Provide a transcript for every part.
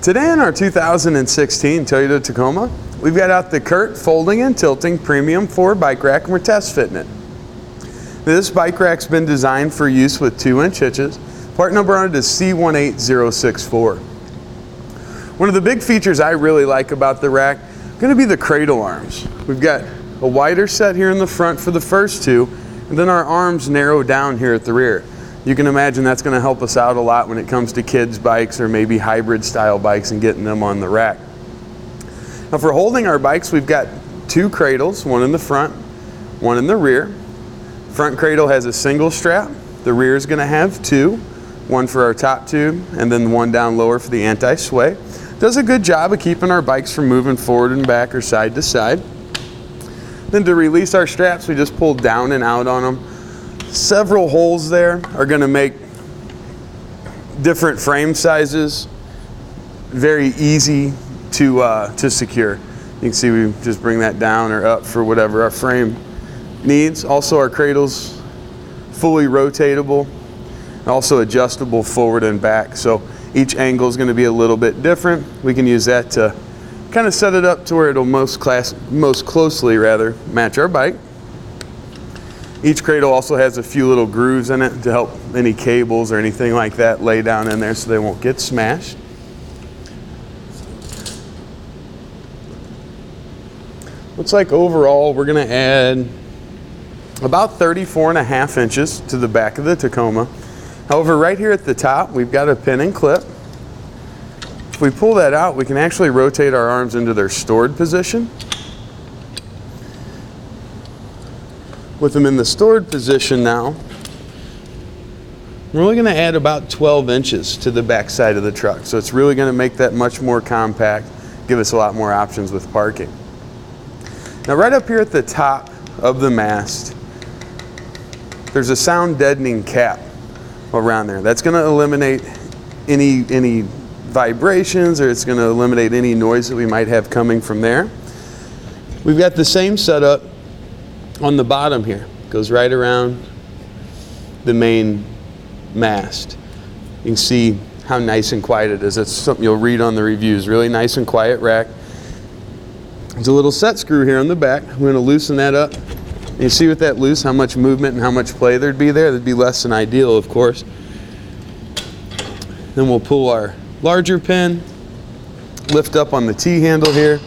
Today in our 2016 Toyota Tacoma, we've got out the CURT Folding and Tilting Premium 4 Bike Rack, and we're test fitting it. This bike rack's been designed for use with 2-inch hitches. Part number on it is C18064. One of the big features I really like about the rack is going to be the cradle arms. We've got a wider set here in the front for the first two, and then our arms narrow down here at the rear. You can imagine that's going to help us out a lot when it comes to kids' bikes or maybe hybrid style bikes and getting them on the rack. Now for holding our bikes, we've got 2 cradles, one in the front, one in the rear. Front cradle has a single strap. The rear is going to have 2, one for our top tube and then one down lower for the anti-sway. Does a good job of keeping our bikes from moving forward and back or side to side. Then to release our straps, we just pull down and out on them. Several holes there are going to make different frame sizes very easy to secure. You can see we just bring that down or up for whatever our frame needs. Also our cradle's fully rotatable, also adjustable forward and back. So each angle is going to be a little bit different. We can use that to kind of set it up to where it'll most closely match our bike. Each cradle also has a few little grooves in it to help any cables or anything like that lay down in there so they won't get smashed. Looks like overall we're going to add about 34.5 inches to the back of the Tacoma. However, right here at the top we've got a pin and clip. If we pull that out, we can actually rotate our arms into their stored position. With them in the stored position now, we're only going to add about 12 inches to the back side of the truck. So it's really going to make that much more compact, give us a lot more options with parking. Now right up here at the top of the mast, there's a sound deadening cap around there. That's going to eliminate any vibrations, or it's going to eliminate any noise that we might have coming from there. We've got the same setup on the bottom here. Goes right around the main mast. You can see how nice and quiet it is. That's something you'll read on the reviews. Really nice and quiet rack. There's a little set screw here on the back. We're going to loosen that up. And you see with that loose how much movement and how much play there'd be there. That'd be less than ideal, of course. Then we'll pull our larger pin, lift up on the T-handle here.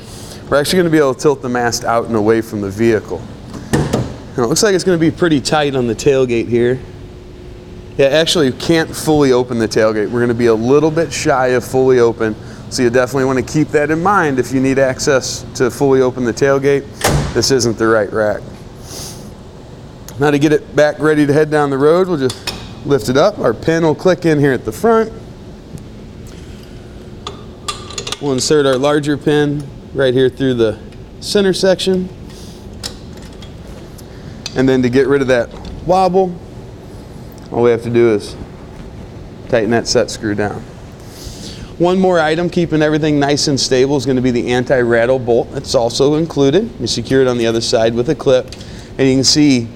We're actually going to be able to tilt the mast out and away from the vehicle. Now, it looks like it's going to be pretty tight on the tailgate here. Yeah, actually you can't fully open the tailgate. We're going to be a little bit shy of fully open. So you definitely want to keep that in mind if you need access to fully open the tailgate. This isn't the right rack. Now to get it back ready to head down the road, we'll just lift it up. Our pin will click in here at the front. We'll insert our larger pin right here through the center section. And then to get rid of that wobble, all we have to do is tighten that set screw down. One more item keeping everything nice and stable is going to be the anti-rattle bolt. It's also included. You secure it on the other side with a clip, and you can see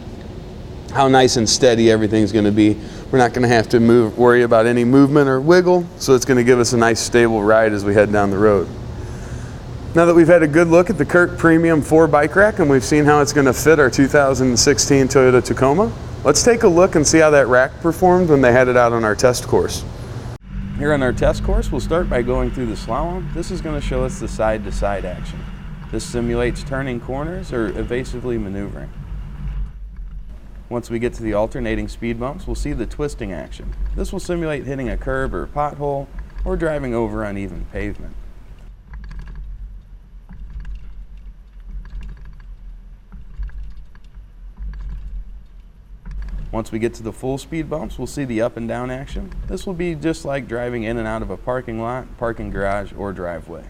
how nice and steady everything's going to be. We're not going to have to worry about any movement or wiggle, so it's going to give us a nice stable ride as we head down the road. Now that we've had a good look at the CURT Premium 4 Bike Rack and we've seen how it's going to fit our 2016 Toyota Tacoma, let's take a look and see how that rack performed when they had it out on our test course. Here on our test course, we'll start by going through the slalom. This is going to show us the side-to-side action. This simulates turning corners or evasively maneuvering. Once we get to the alternating speed bumps, we'll see the twisting action. This will simulate hitting a curb or pothole or driving over uneven pavement. Once we get to the full speed bumps, we'll see the up and down action. This will be just like driving in and out of a parking lot, parking garage, or driveway.